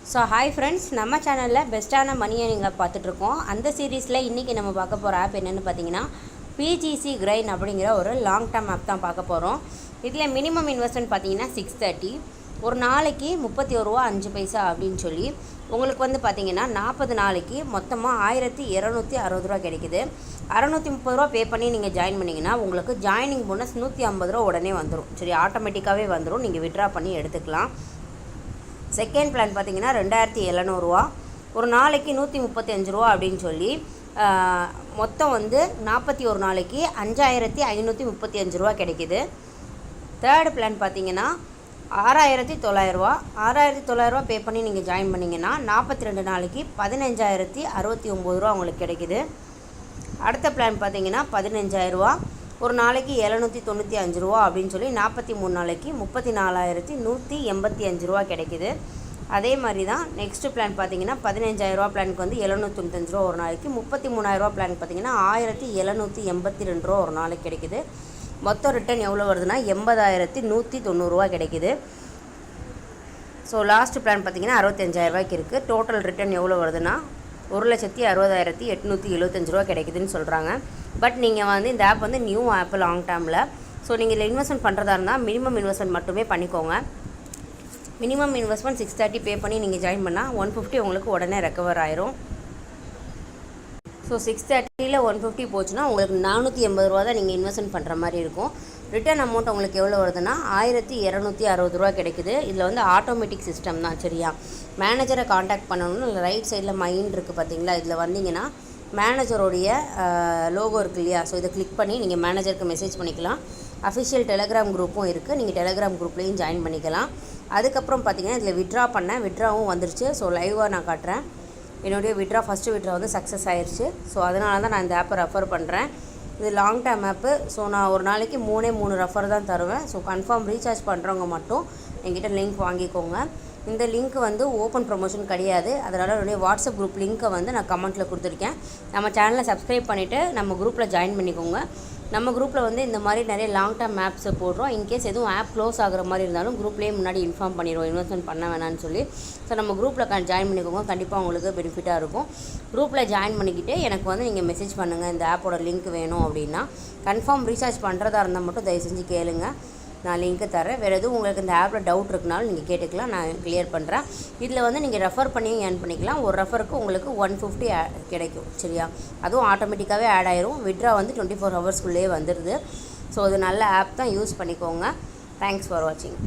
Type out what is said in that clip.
So hi friends, நம்ம சேனலில் பெஸ்ட்டான மணியை நீங்கள் பார்த்துட்ருக்கோம். அந்த சீரீஸில் இன்றைக்கி நம்ம பார்க்க போகிற ஆப் என்னென்னு பார்த்தீங்கன்னா பிஜிசி கிரைன் அப்படிங்கிற ஒரு லாங் டேர்ம் ஆப் தான் பார்க்க போகிறோம். இதில் மினிமம் இன்வெஸ்ட்மெண்ட் பார்த்தீங்கன்னா 630, ஒரு நாளைக்கு 31 ரூபா 5 பைசா அப்படின்னு சொல்லி உங்களுக்கு வந்து பார்த்தீங்கன்னா 40 நாளைக்கு மொத்தமாக 1260 ரூபா கிடைக்குது. 630 ரூபா பே பண்ணி நீங்கள் ஜாயின் பண்ணிங்கன்னா உங்களுக்கு ஜாயினிங் போனஸ் 150 ரூபா உடனே வந்துடும். சரி, ஆட்டோமேட்டிக்காகவே வந்துடும், நீங்கள் விட்ரா பண்ணி எடுத்துக்கலாம். செகண்ட் பிளான் பார்த்தீங்கன்னா 2700 ரூபா, ஒரு நாளைக்கு 135 ரூபா அப்படின்னு சொல்லி மொத்தம் வந்து 41 நாளைக்கு 5535 ரூபா கிடைக்கிது. தேர்ட் பிளான் பார்த்தீங்கன்னா 6900 ரூபா. 6900 ரூபா பே பண்ணி நீங்கள் ஜாயின் பண்ணிங்கன்னா 42 நாளைக்கு 15069 ரூபா உங்களுக்கு கிடைக்கிது. அடுத்த பிளான் பார்த்தீங்கன்னா 15000 ரூபா, ஒரு நாளைக்கு 795 ரூபா அப்படின்னு சொல்லி 43 நாளைக்கு 34185 ரூபா கிடைக்கிது. அதே மாதிரி தான் நெக்ஸ்ட்டு பிளான் பார்த்தீங்கன்னா 15000 ரூபா பிளானுக்கு வந்து 795 ரூபா ஒரு நாளைக்கு, 33000 ரூபா பிளான் பார்த்தீங்கன்னா 1782 ரூபா ஒரு நாளைக்கு கிடைக்கிது. மொத்தம் ரிட்டர்ன் எவ்வளோ வருதுன்னா 80190 ரூபா கிடைக்கிது. ஸோ லாஸ்ட் பிளான் பார்த்தீங்கன்னா 65000 ரூபாய்க்கு இருக்குது. டோட்டல் ரிட்டர்ன் எவ்வளோ வருதுன்னா 1,60,875 ரூபா கிடைக்குதுன்னு சொல்கிறாங்க. பட் நீங்கள் வந்து இந்த ஆப் வந்து நியூ ஆப் லாங் டேர்மில். ஸோ நீங்கள் இதில் இன்வெஸ்ட்மெண்ட் பண்ணுறதா இருந்தால் மினிமம் இன்வெஸ்ட்மெண்ட் மட்டுமே பண்ணிக்கோங்க. மினிமம் இன்வெஸ்ட்மெண்ட் 630 பே பண்ணி நீங்கள் ஜாயின் பண்ணால் 150 உங்களுக்கு உடனே ரெக்கவர் ஆயிரும். ஸோ 630ல் 150 போச்சுன்னா உங்களுக்கு 480 ரூபா தான் நீங்கள் இன்வெஸ்ட்மெண்ட் பண்ணுற மாதிரி இருக்கும். ரிட்டர்ன் அமௌண்ட் உங்களுக்கு எவ்வளோ வருதுன்னா 1260 ரூபா கிடைக்குது. இதில் வந்து ஆட்டோமேட்டிக் சிஸ்டம் தான். சரியா, மேனேஜரை காண்டாக்ட் பண்ணணும்னு ரைட் சைடில் மைண்ட் இருக்குது பார்த்தீங்களா, இதில் வந்தீங்கன்னா மேனேஜரோடைய லோகோ இருக்குது இல்லையா, ஸோ இதை கிளிக் பண்ணி நீங்கள் மேனேஜருக்கு மெசேஜ் பண்ணிக்கலாம். அஃபிஷியல் டெலகிராம் குரூப்பும் இருக்குது, நீங்கள் டெலகிராம் குரூப்லேயும் ஜாயின் பண்ணிக்கலாம். அதுக்கப்புறம் பார்த்தீங்கன்னா இதில் விட்ராவும் வந்துருச்சு. ஸோ லைவாக நான் காட்டுறேன். என்னுடைய ஃபஸ்ட்டு விட்ரா வந்து சக்ஸஸ் ஆயிடுச்சு. ஸோ அதனால தான் நான் இந்த ஆப்பை ரெஃபர் பண்ணுறேன். இது லாங் டேர்ம் ஆப்பு. ஸோ நான் ஒரு நாளைக்கு 3 ரெஃபர் தான் தருவேன். ஸோ கன்ஃபார்ம் ரீசார்ஜ் பண்ணுறவங்க மட்டும் என்கிட்ட லிங்க் வாங்கிக்கோங்க. இந்த லிங்க் வந்து ஓப்பன் ப்ரொமோஷன் கிடையாது. அதனால் என்னுடைய வாட்ஸ்அப் குரூப் லிங்க்கை வந்து நான் கமெண்ட்டில் கொடுத்துருக்கேன். நம்ம சேனலை சப்ஸ்கிரைப் பண்ணிவிட்டு நம்ம குரூப்பில் ஜாயின் பண்ணிக்கோங்க. நம்ம குரூப்பில் வந்து இந்த மாதிரி நிறைய லாங் டேர்ம் ஆப்ஸை போடுறோம். இன்கேஸ் எதுவும் ஆப் க்ளோஸ் ஆகிற மாதிரி இருந்தாலும் குரூப்லேயே முன்னாடி இன்ஃபார்ம் பண்ணிடுவோம், இன்வெஸ்ட்மெண்ட் பண்ண வேணான்னு சொல்லி. ஸோ நம்ம குரூப்பில் ஜாயின் பண்ணிக்கோங்க, கண்டிப்பாக உங்களுக்கு பெனிஃபிட்டாக இருக்கும். குரூப்பில் ஜாயின் பண்ணிக்கிட்டு எனக்கு வந்து நீங்கள் மெசேஜ் பண்ணுங்கள், இந்த ஆப்போட லிங்க் வேணும் அப்படின்னா. கன்ஃபார்ம் ரீசார்ஜ் பண்ணுறதா இருந்தால் மட்டும் தயவு செஞ்சு கேளுங்க, நான் லிங்க்கு தரேன். வேறு எதுவும் உங்களுக்கு இந்த ஆப்பில் டவுட் இருக்குனாலும் நீங்கள் கேட்டுக்கலாம், நான் கிளியர் பண்ணுறேன். இதில் வந்து நீங்கள் ரெஃபர் பண்ணியும் ஏர்ன் பண்ணிக்கலாம். ஒரு ரெஃபருக்கு உங்களுக்கு 150 கிடைக்கும். சரியா, அதுவும் ஆட்டோமேட்டிக்காகவே ஆட் ஆயிரும். விட்ரா வந்து 24 ஹவர்ஸ்க்குள்ளேயே வந்துடுது. ஸோ இது நல்ல ஆப் தான், யூஸ் பண்ணிக்கோங்க. தேங்க்ஸ் ஃபார் வாட்சிங்.